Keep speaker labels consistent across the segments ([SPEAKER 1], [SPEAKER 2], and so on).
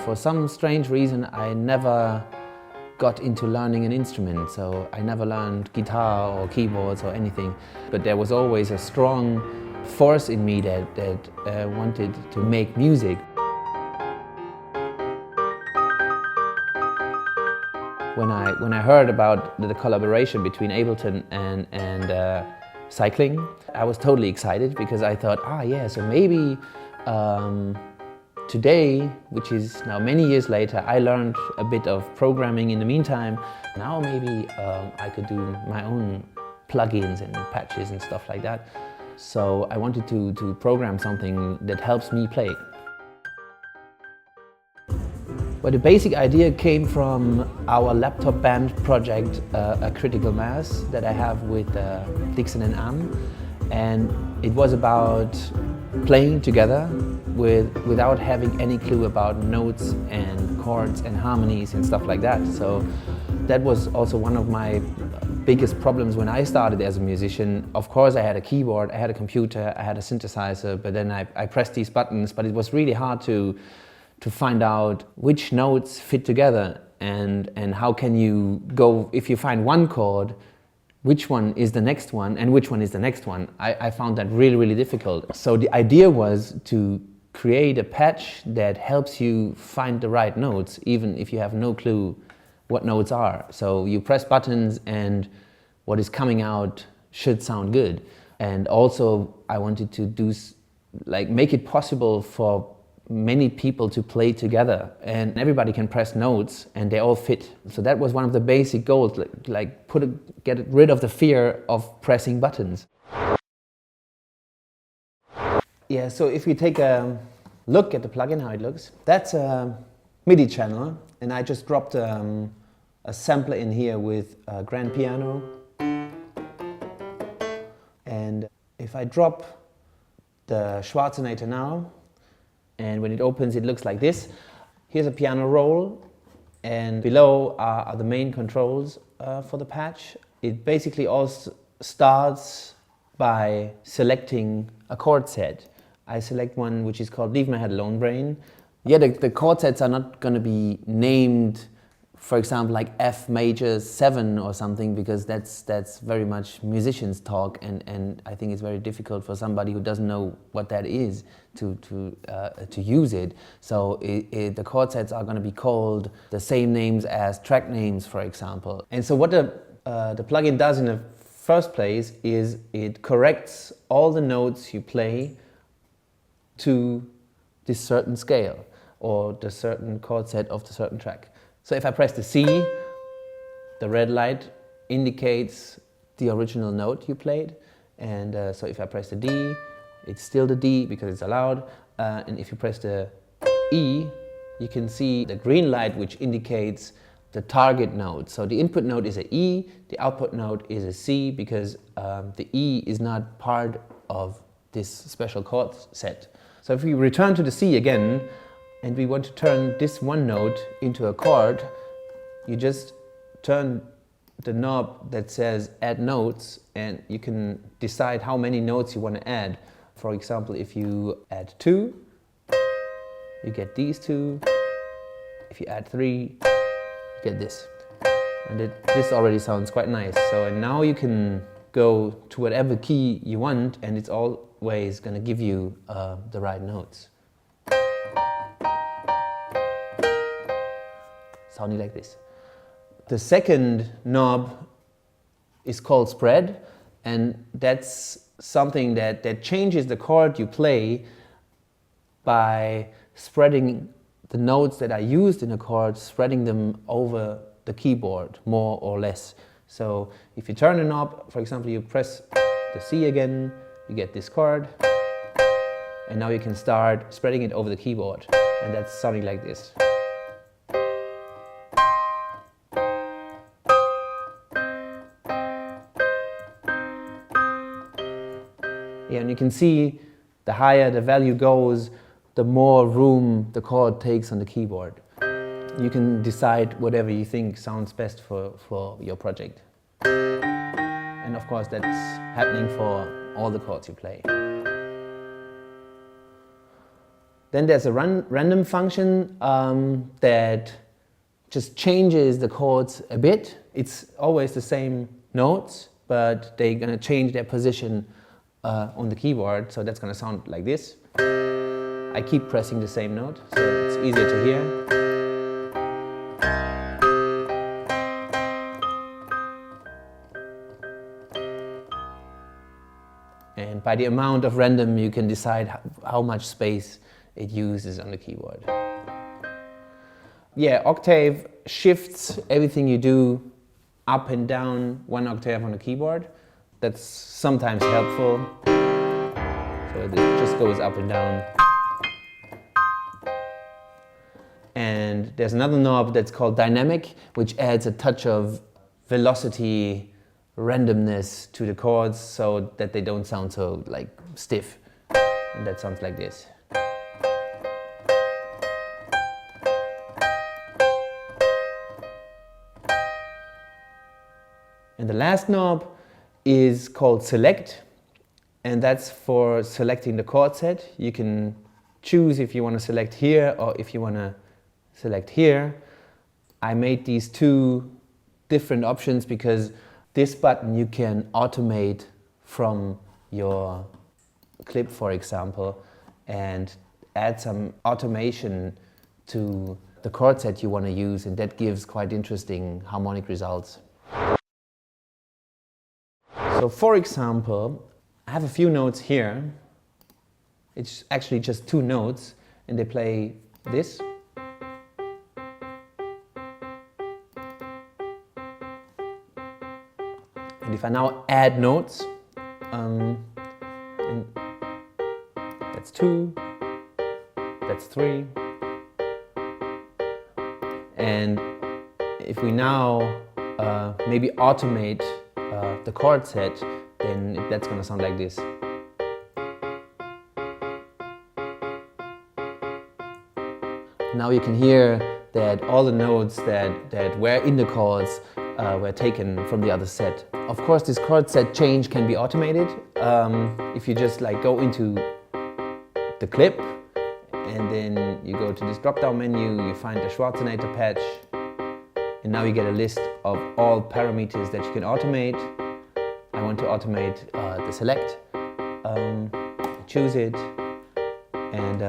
[SPEAKER 1] for some strange reason, I never got into learning an instrument, so I never learned guitar or keyboards or anything. But there was always a strong force in me that wanted to make music. When I heard about the collaboration between Ableton and cycling, I was totally excited because I thought, so maybe today, which is now many years later, I learned a bit of programming in the meantime. Now maybe I could do my own plugins and patches and stuff like that. So I wanted to program something that helps me play. But the basic idea came from our laptop band project, A Critical Mass, that I have with Dixon and Am. And it was about playing together without having any clue about notes and chords and harmonies and stuff like that. So that was also one of my biggest problems when I started as a musician. Of course I had a keyboard, I had a computer, I had a synthesizer, but then I pressed these buttons, but it was really hard to find out which notes fit together and how can you go, if you find one chord, which one is the next one and which one is the next one. I found that really, really difficult. So the idea was to create a patch that helps you find the right notes, even if you have no clue what notes are. So you press buttons and what is coming out should sound good. And also I wanted to do, make it possible for many people to play together, and everybody can press notes and they all fit. So that was one of the basic goals, get rid of the fear of pressing buttons. Yeah, so if you take a look at the plugin, how it looks, that's a MIDI channel, and I just dropped a sampler in here with a grand piano. And if I drop the schwarz now, and when it opens, it looks like this. Here's a piano roll, and below are the main controls for the patch. It basically all starts by selecting a chord set. I select one which is called Leave My Head Alone Brain. Yeah, the chord sets are not going to be named, for example, like F major 7 or something, because that's very much musicians talk, and I think it's very difficult for somebody who doesn't know what that is to use it. So the chord sets are going to be called the same names as track names, for example. And so what the plugin does in the first place is it corrects all the notes you play to this certain scale or the certain chord set of the certain track. So if I press the C, the red light indicates the original note you played. And so if I press the D, it's still the D because it's allowed. And if you press the E, you can see the green light which indicates the target note. So the input note is a E, the output note is a C, because the E is not part of this special chord set. So if we return to the C again, and we want to turn this one note into a chord, you just turn the knob that says add notes, and you can decide how many notes you want to add. For example, if you add 2, you get these 2. If you add 3, you get this. And this already sounds quite nice. So and now you can go to whatever key you want, and it's always going to give you the right notes. Sounding like this. The second knob is called spread, and that's something that changes the chord you play by spreading the notes that are used in a chord, spreading them over the keyboard more or less. So if you turn the knob, for example, you press the C again, you get this chord, and now you can start spreading it over the keyboard, and that's sounding like this. Yeah, and you can see the higher the value goes, the more room the chord takes on the keyboard. You can decide whatever you think sounds best for your project. And of course that's happening for all the chords you play. Then there's a random function that just changes the chords a bit. It's always the same notes, but they're going to change their position on the keyboard, so that's going to sound like this. I keep pressing the same note, so it's easier to hear. And by the amount of random, you can decide how much space it uses on the keyboard. Yeah, octave shifts everything you do up and down 1 octave on the keyboard. That's sometimes helpful. So it just goes up and down. And there's another knob that's called dynamic, which adds a touch of velocity, randomness to the chords so that they don't sound so like stiff. And that sounds like this. And the last knob is called select, and that's for selecting the chord set. You can choose if you want to select here or if you want to select here. I made these two different options because this button you can automate from your clip, for example, and add some automation to the chord set you want to use, and that gives quite interesting harmonic results. So for example, I have a few notes here. It's actually just 2 notes, and they play this. And if I now add notes, and that's 2, that's 3. And if we now maybe automate the chord set, then that's going to sound like this. Now you can hear that all the notes that were in the chords were taken from the other set. Of course, this chord set change can be automated. If you just like go into the clip and then you go to this drop-down menu, you find the Schwarz patch, and now you get a list of all parameters that you can automate. I want to automate the select. I choose it, and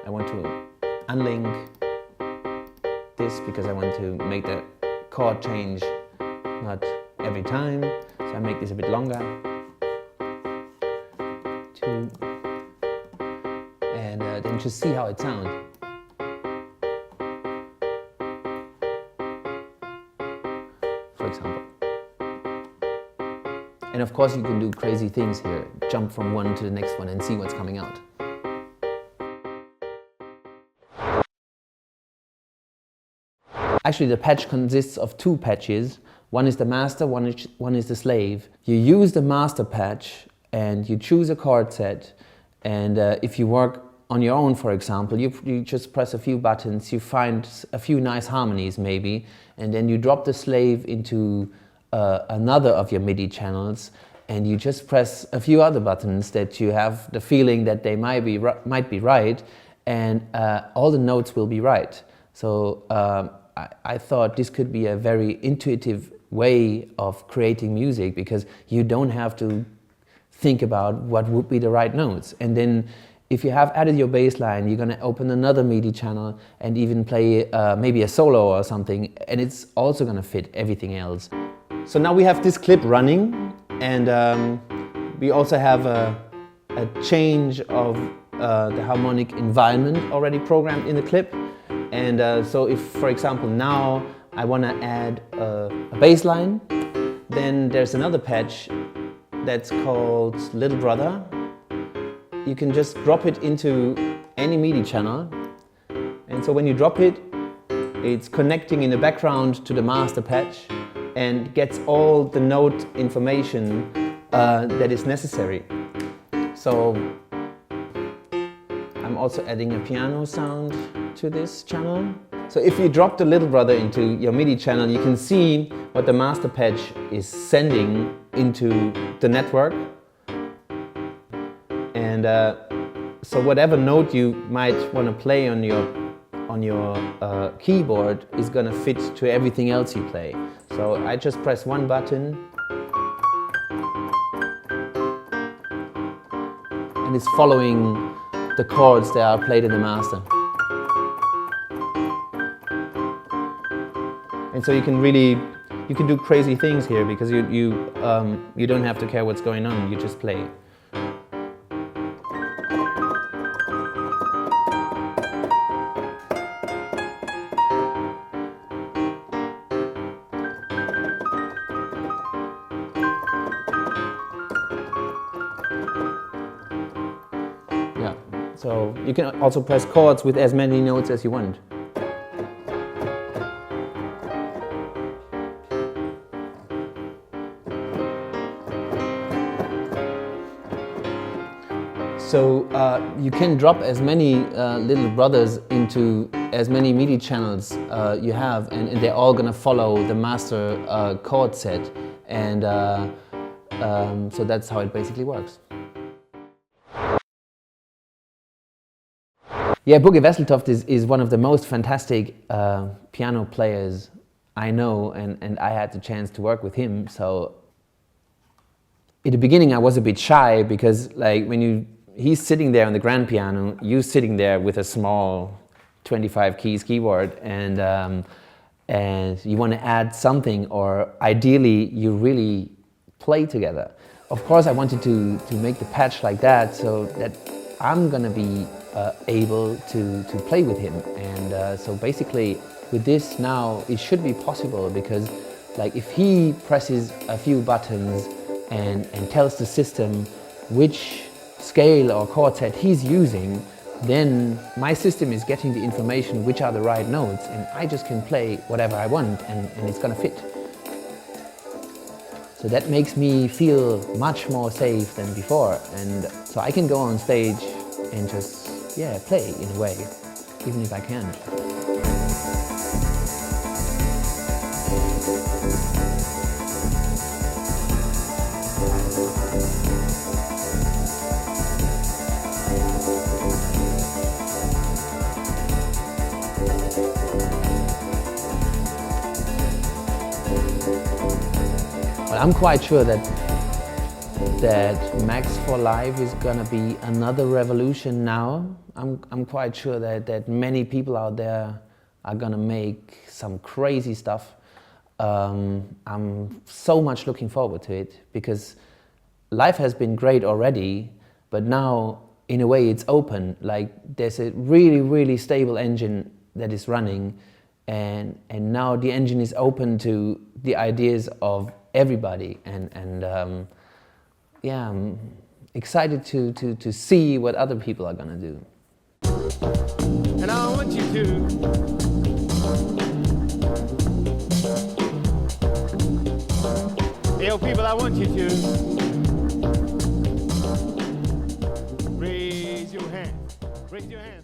[SPEAKER 1] I want to unlink this because I want to make the chord change not every time. So I make this a bit longer. 2. And then just see how it sounds. For example. And of course you can do crazy things here. Jump from one to the next one and see what's coming out. Actually, the patch consists of 2 patches. One is the master, one is the slave. You use the master patch and you choose a chord set, and if you work on your own, for example, you just press a few buttons, you find a few nice harmonies maybe, and then you drop the slave into another of your MIDI channels, and you just press a few other buttons that you have the feeling that they might be right, and all the notes will be right. So I thought this could be a very intuitive way of creating music, because you don't have to think about what would be the right notes. And then if you have added your bass line, you're going to open another MIDI channel and even play maybe a solo or something, and it's also going to fit everything else. So now we have this clip running, and we also have a change of the harmonic environment already programmed in the clip. And so if, for example, now I want to add a bass line, then there's another patch that's called Little Brother. You can just drop it into any MIDI channel, and so when you drop it, it's connecting in the background to the master patch and gets all the note information that is necessary. So I'm also adding a piano sound to this channel. So if you drop the Little Brother into your MIDI channel, you can see what the master patch is sending into the network. And So whatever note you might want to play on your keyboard is going to fit to everything else you play. So I just press one button and it's following the chords that are played in the master. And so you can do crazy things here because you don't have to care what's going on, you just play. Yeah, so you can also press chords with as many notes as you want. So you can drop as many little brothers into as many MIDI channels you have, and they're all going to follow the master chord set, and so that's how it basically works. Yeah, Boogie Wesseltoft is one of the most fantastic piano players I know, and I had the chance to work with him. So in the beginning I was a bit shy because like he's sitting there on the grand piano, you sitting there with a small 25 keys keyboard, and you want to add something, or ideally you really play together. Of course I wanted to make the patch like that so that I'm gonna be able to play with him, and so basically with this now it should be possible, because like if he presses a few buttons and tells the system which scale or chord set he's using, then my system is getting the information which are the right notes, and I just can play whatever I want, and it's gonna fit. So that makes me feel much more safe than before, and so I can go on stage and just play in a way, even if I can't. Well, I'm quite sure that Max for Live is gonna be another revolution now. I'm quite sure that many people out there are gonna make some crazy stuff. I'm so much looking forward to it, because live has been great already, but now in a way it's open. Like there's a really stable engine that is running, and now the engine is open to the ideas of everybody, and yeah, I'm excited to see what other people are gonna do.
[SPEAKER 2] And I want you to yo, people, I want you to raise your hand. Raise your hand.